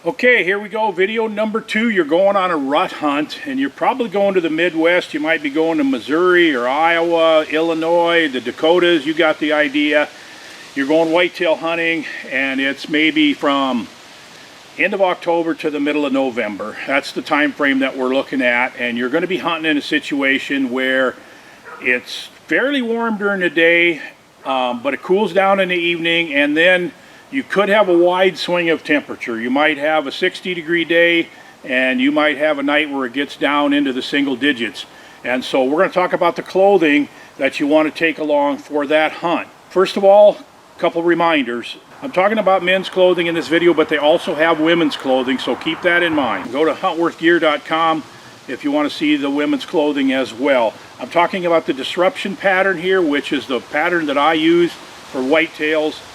Okay, here we go. Video number 2. You're going on a rut hunt, and you're probably going to the Midwest. You might be going to Missouri or Iowa, Illinois, the Dakotas. You got the idea. You're going whitetail hunting, and it's maybe from end of October to the middle of November. That's the time frame that we're looking at, and you're going to be hunting in a situation where it's fairly warm during the day, but it cools down in the evening, and then you could have a wide swing of temperature. You might have a 60-degree day, and you might have a night where it gets down into the single digits. And so we're going to talk about the clothing that you want to take along for that hunt. First of all, a couple reminders. I'm talking about men's clothing in this video, but they also have women's clothing, so keep that in mind. Go to huntworthgear.com if you want to see the women's clothing as well. I'm talking about the disruption pattern here, which is the pattern that I use for whitetails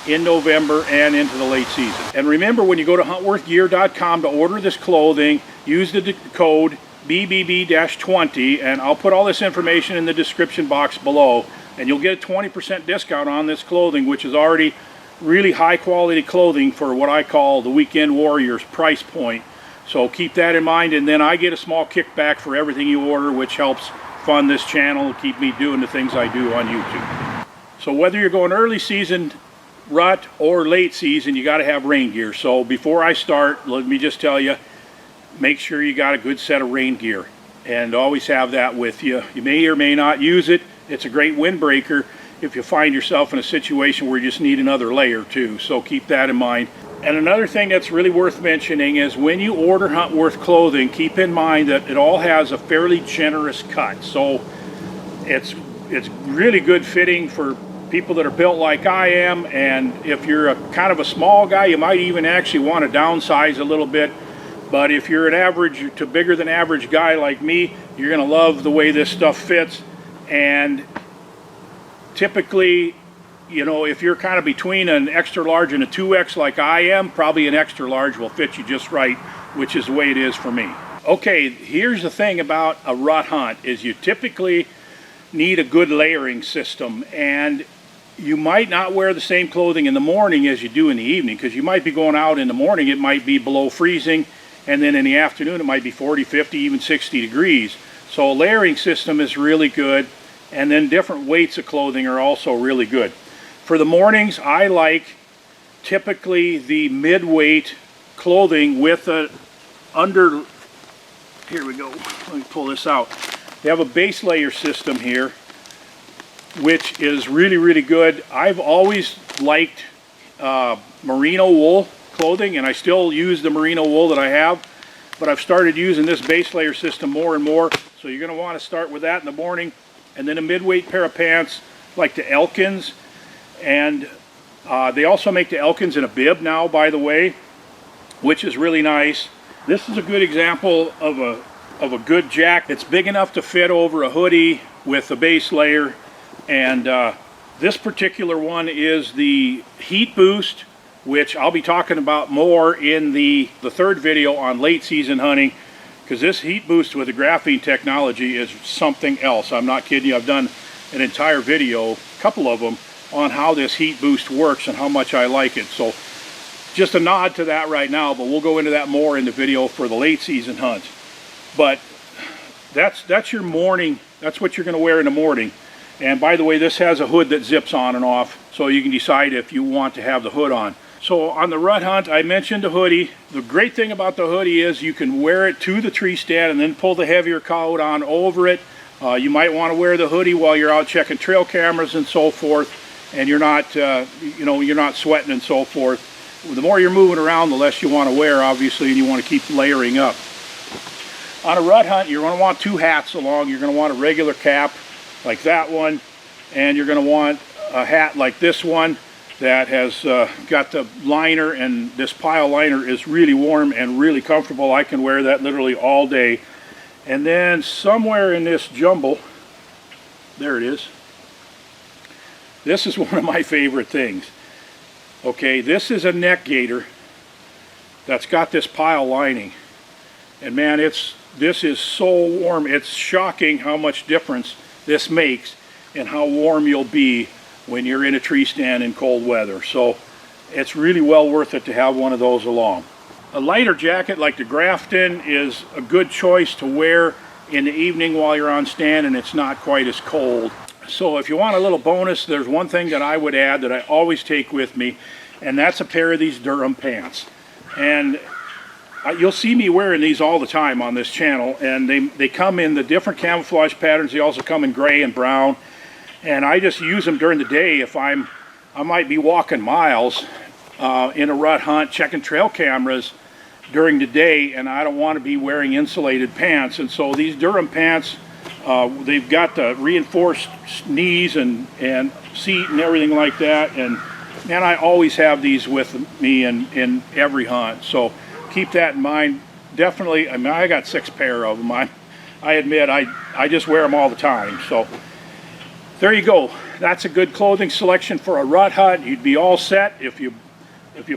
in November and into the late season. And remember, when you go to huntworthgear.com to order this clothing, use the code BBB-20, and I'll put all this information in the description box below, and you'll get a 20% discount on this clothing, which is already really high quality clothing for what I call the Weekend Warriors price point. So keep that in mind, and then I get a small kickback for everything you order, which helps fund this channel, keep me doing the things I do on YouTube. So whether you're going early season rut or late season, you got to have rain gear. So before I start, let me just tell you, make sure you got a good set of rain gear, and always have that with you. You may or may not use it. It's a great windbreaker if you find yourself in a situation where you just need another layer too, so keep that in mind. And another thing that's really worth mentioning is when you order Huntworth clothing, keep in mind that it all has a fairly generous cut. So it's really good fitting for people that are built like I am, and if you're a kind of a small guy, you might even actually want to downsize a little bit. But if you're an average to bigger than average guy like me, you're going to love the way this stuff fits. And typically, you know, if you're kind of between an extra large and a 2X like I am, probably an extra large will fit you just right, which is the way it is for me. Okay, here's the thing about a rut hunt, is you typically need a good layering system, and you might not wear the same clothing in the morning as you do in the evening, because you might be going out in the morning, it might be below freezing, and then in the afternoon it might be 40, 50, even 60 degrees. So a layering system is really good, and then different weights of clothing are also really good. For the mornings, I like typically the mid-weight clothing with a under, here we go, let me pull this out. They have a base layer system here, which is really good. I've always liked merino wool clothing, and I still use the merino wool that I have, but I've started using this base layer system more and more. So you're going to want to start with that in the morning, and then a mid-weight pair of pants like the Elkins, and they also make the Elkins in a bib now, by the way, which is really nice. This is a good example of a good jacket. It's big enough to fit over a hoodie with a base layer. And this particular one is the Heat Boost, which I'll be talking about more in the third video on late season hunting, because this Heat Boost with the graphene technology is something else. I'm not kidding you. I've done an entire video, a couple of them, on how this Heat Boost works and how much I like it. So just a nod to that right now, but we'll go into that more in the video for the late season hunt. But that's your morning, that's what you're going to wear in the morning. And by the way, this has a hood that zips on and off, so you can decide if you want to have the hood on. So on the rut hunt, I mentioned the hoodie. The great thing about the hoodie is you can wear it to the tree stand and then pull the heavier coat on over it. You might want to wear the hoodie while you're out checking trail cameras and so forth, and you're not, you're not sweating and so forth. The more you're moving around, the less you want to wear, obviously, and you want to keep layering up. On a rut hunt, you're going to want 2 hats along. You're going to want a regular cap like that one, and you're going to want a hat like this one that has got the liner, and this pile liner is really warm and really comfortable. I can wear that literally all day. And then somewhere in this jumble, there it is, this is one of my favorite things. Okay, this is a neck gaiter that's got this pile lining, and man, this is so warm. It's shocking how much difference this makes and how warm you'll be when you're in a tree stand in cold weather. So it's really well worth it to have one of those along. A lighter jacket like the Grafton is a good choice to wear in the evening while you're on stand and it's not quite as cold. So if you want a little bonus, there's one thing that I would add that I always take with me, and that's a pair of these Durham pants. And you'll see me wearing these all the time on this channel, and they come in the different camouflage patterns. They also come in gray and brown, and I just use them during the day if I might be walking miles in a rut hunt, checking trail cameras during the day, and I don't want to be wearing insulated pants. And so these Durham pants, they've got the reinforced knees and seat and everything like that, and I always have these with me in every hunt. So keep that in mind. Definitely, I mean, I got 6 pair of them. I admit I just wear them all the time. So there you go. That's a good clothing selection for a rut hunt. You'd be all set if you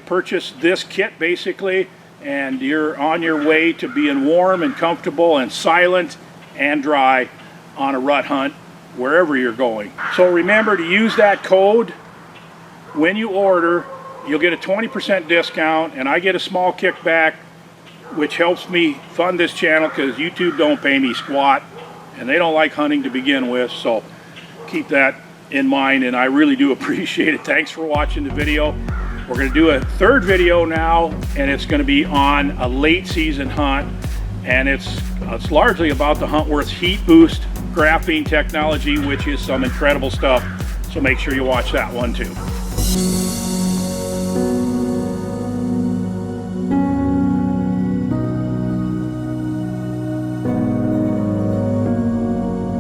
purchase this kit basically, and you're on your way to being warm and comfortable and silent and dry on a rut hunt wherever you're going. So remember to use that code when you order. You'll get a 20% discount, and I get a small kickback, which helps me fund this channel because YouTube don't pay me squat, and they don't like hunting to begin with. So keep that in mind, and I really do appreciate it. Thanks for watching the video. We're going to do a 3rd video now, and it's going to be on a late season hunt, and it's largely about the Huntworth Heat Boost graphene technology, which is some incredible stuff. So make sure you watch that one too.